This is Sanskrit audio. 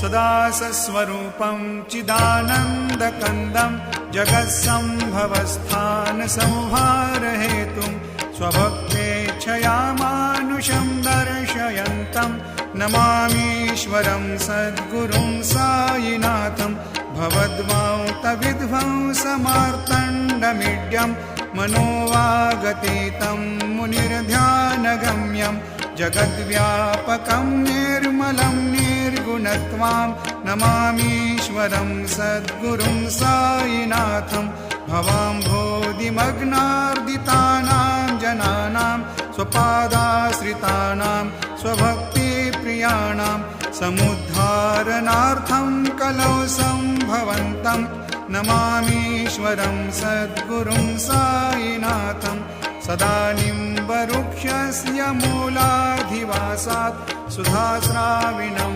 सदा सस्वरूपं चिदानन्दकन्दं जगत्सम्भवस्थानसंहारहेतुं स्वभक्तेच्छया मानुषं दर्शयन्तं नमामीश्वरं सद्गुरुं सायिनाथं भवद्वान्तविध्वंसमार्तण्डमीड्यं मनोवागतीतं मुनिर्ध्यानगम्यं जगद्व्यापकं निर्मलं निर्गुणत्वां नमामीश्वरं सद्गुरुं सायिनाथं भवाम्भोधिमग्नार्दितानां जनानां स्वपादाश्रितानां स्वभक्तिप्रियाणां समुद्धारणार्थं कलौ सम्भवन्तं नमामीश्वरं सद्गुरुं सायिनाथं सदा निम्बवृक्षस्य मूलाधिवासात् सुधास्राविणं